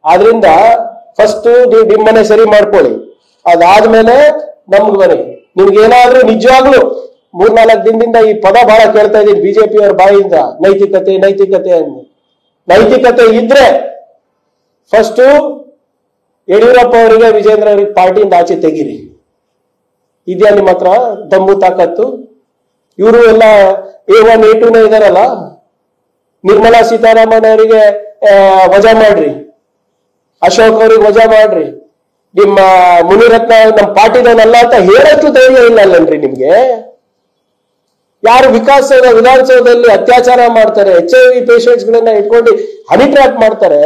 ಆದ್ರಿಂದ ಫಸ್ಟ್ ನೀವು ನಿಮ್ಮನೆ ಸರಿ ಮಾಡ್ಕೊಳ್ಳಿ, ಅದಾದ್ಮೇಲೆ ನಮ್ಗೆ ಬನ್ನಿ. ನಿಮ್ಗೇನಾದ್ರೂ ನಿಜವಾಗ್ಲು 3-4 ದಿನದಿಂದ ಈ ಪದ ಬಹಳ ಕೇಳ್ತಾ ಇದೀನಿ ಬಿಜೆಪಿಯವ್ರ ಬಾಯಿಂದ, ನೈತಿಕತೆ ನೈತಿಕತೆ ಅಂತ. ನೈತಿಕತೆ ಇದ್ರೆ ಫಸ್ಟ್ ಯಡಿಯೂರಪ್ಪ ಅವರಿಗೆ, ವಿಜೇಂದ್ರ ಅವರಿಗೆ ಪಾರ್ಟಿಯಿಂದ ಆಚೆ ತೆಗೀರಿ. ಇದೆಯಾ ನಿಮ್ಮ ಹತ್ರ ದಮ್ಮು ತಾಕತ್ತು? ಇವರು ಎಲ್ಲ A1 A2 ಇದಾರಲ್ಲ, ನಿರ್ಮಲಾ ಸೀತಾರಾಮನ್ ಅವರಿಗೆ ವಜಾ ಮಾಡ್ರಿ, ಅಶೋಕ್ ಅವ್ರಿಗೆ ವಜಾ ಮಾಡ್ರಿ, ನಿಮ್ಮ ಮುನಿರತ್ನ ನಮ್ಮ ಪಾರ್ಟಿದವನಲ್ಲ ಅಂತ ಹೇಳಷ್ಟು ಧೈರ್ಯ ಇಲ್ಲ ಅಲ್ಲನ್ರಿ ನಿಮ್ಗೆ? ಯಾರು ವಿಧಾನಸೌಧದಲ್ಲಿ ಅತ್ಯಾಚಾರ ಮಾಡ್ತಾರೆ, HIV ಪೇಷಂಟ್ಸ್ ಗಳನ್ನ ಇಟ್ಕೊಂಡು ಹನಿ ಟ್ರ್ಯಾಪ್ ಮಾಡ್ತಾರೆ,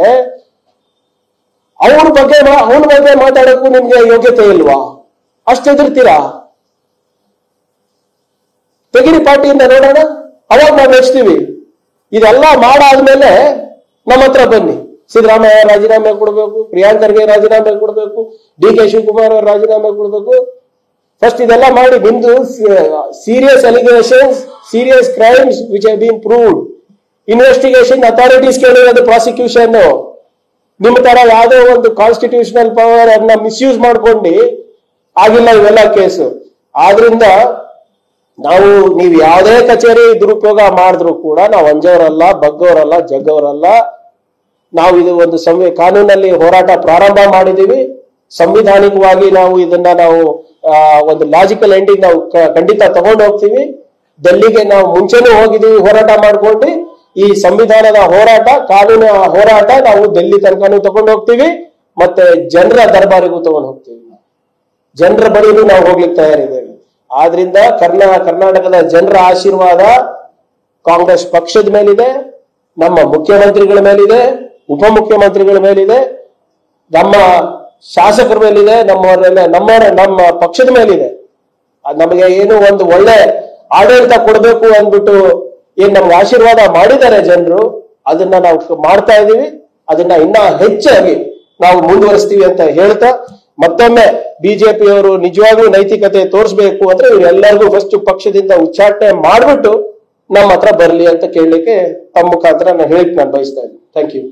ಅವನ ಬಗ್ಗೆ ಮಾತಾಡೋಕ್ಕೂ ನಿಮ್ಗೆ ಯೋಗ್ಯತೆ ಇಲ್ವಾ? ಅಷ್ಟು ಎದುರ್ತೀರಾ? ತೆಗಿರಿ ಪಾರ್ಟಿಯಿಂದ ನೋಡೋಣ, ಅವಾಗ ನಾವು ನೆಚ್ತೀವಿ. ಇದೆಲ್ಲ ಮಾಡಾದ್ಮೇಲೆ ನಮ್ಮ ಹತ್ರ ಬನ್ನಿ. ಸಿದ್ದರಾಮಯ್ಯ ರಾಜೀನಾಮೆ ಕೊಡಬೇಕು, ಪ್ರಿಯಾಂಕ್ ಖರ್ಗೆ ರಾಜೀನಾಮೆ ಕೊಡಬೇಕು, DK ಶಿವಕುಮಾರ್ ಅವರು ರಾಜೀನಾಮೆ ಕೊಡಬೇಕು. ಫಸ್ಟ್ ಇದೆಲ್ಲ ಮಾಡಿ, ನಿಮ್ದು serious allegations, serious crimes which have been proved, investigation authorities ಕೇಳಿರೋದು ಪ್ರಾಸಿಕ್ಯೂಷನ್. ನಿಮ್ಮ ತರ ಯಾವುದೋ ಒಂದು ಕಾನ್ಸ್ಟಿಟ್ಯೂಷನಲ್ ಪವರ್ ಅನ್ನ ಮಿಸ್ಯೂಸ್ ಮಾಡ್ಕೊಂಡು ಆಗಿಲ್ಲ ಇವೆಲ್ಲ ಕೇಸು. ಆದ್ರಿಂದ ನೀವು ಯಾವುದೇ ಕಚೇರಿ ದುರುಪಯೋಗ ಮಾಡಿದ್ರು ಕೂಡ ನಾವು ಅಂಜೋರಲ್ಲ, ಬಗ್ಗೋರಲ್ಲ, ಜಗ್ಗೋರಲ್ಲ. ನಾವು ಇದು ಒಂದು ಕಾನೂನಲ್ಲಿ ಹೋರಾಟ ಪ್ರಾರಂಭ ಮಾಡಿದೀವಿ. ಸಂವಿಧಾನಿಕವಾಗಿ ನಾವು ಇದನ್ನ ಒಂದು ಲಾಜಿಕಲ್ ಎಂಡಿಂಗ್ ನಾವು ಖಂಡಿತ ತಗೊಂಡು ಹೋಗ್ತೀವಿ. ಡೆಲ್ಲಿಗೆ ನಾವು ಮುಂಚೆನೂ ಹೋಗಿದ್ದೀವಿ ಹೋರಾಟ ಮಾಡ್ಕೊಂಡು. ಈ ಸಂವಿಧಾನದ ಹೋರಾಟ, ಕಾನೂನು ಹೋರಾಟ ನಾವು ಡೆಲ್ಲಿ ತನಕನೂ ತಗೊಂಡು ಹೋಗ್ತೀವಿ, ಮತ್ತೆ ಜನರ ದರ್ಬಾರಿಗೂ ತಗೊಂಡು ಹೋಗ್ತೀವಿ. ಜನರ ಬಳಿಗೂ ನಾವು ಹೋಗ್ಲಿಕ್ಕೆ ತಯಾರಿದ್ದೇವೆ. ಆದ್ರಿಂದ ಕರ್ನಾಟಕದ ಜನರ ಆಶೀರ್ವಾದ ಕಾಂಗ್ರೆಸ್ ಪಕ್ಷದ ಮೇಲಿದೆ, ನಮ್ಮ ಮುಖ್ಯಮಂತ್ರಿಗಳ ಮೇಲಿದೆ, ಉಪಮುಖ್ಯಮಂತ್ರಿಗಳ ಮೇಲಿದೆ, ನಮ್ಮ ಶಾಸಕರ ಮೇಲಿದೆ, ನಮ್ಮ ಪಕ್ಷದ ಮೇಲಿದೆ. ನಮಗೆ ಏನು ಒಂದು ಒಳ್ಳೆ ಆಡಳಿತ ಕೊಡಬೇಕು ಅಂದ್ಬಿಟ್ಟು ಏನ್ ನಮ್ಗೆ ಆಶೀರ್ವಾದ ಮಾಡಿದ್ದಾರೆ ಜನರು, ಅದನ್ನ ನಾವು ಮಾಡ್ತಾ ಇದೀವಿ. ಅದನ್ನ ಇನ್ನ ಹೆಚ್ಚಾಗಿ ನಾವು ಮುಂದುವರಿಸ್ತೀವಿ ಅಂತ ಹೇಳ್ತಾ, ಮತ್ತೊಮ್ಮೆ ಬಿಜೆಪಿಯವರು ನಿಜವಾಗ್ಲೂ ನೈತಿಕತೆ ತೋರಿಸ್ಬೇಕು ಅಂದ್ರೆ ಇವರೆಲ್ಲರಿಗೂ ಫಸ್ಟ್ ಪಕ್ಷದಿಂದ ಉಚ್ಚಾಟನೆ ಮಾಡ್ಬಿಟ್ಟು ನಮ್ಮ ಹತ್ರ ಬರ್ಲಿ ಅಂತ ಕೇಳಲಿಕ್ಕೆ ತಮ್ಮ ಮುಖಾಂತರ ನಾನು ಹೇಳಕ್ ನಾನು ಬಯಸ್ತಾ ಇದ್ದೀನಿ. Thank you.